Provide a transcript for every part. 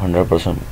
100%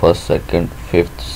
1st 2nd 5th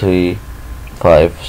3 5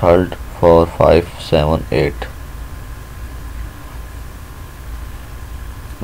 3rd 4 5 7 8۔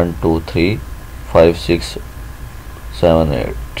1 2 3 5 6 7 8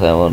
7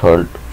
3rd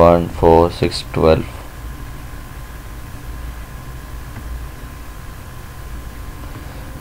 1 4 6 12۔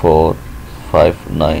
4 5 9۔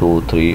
2 3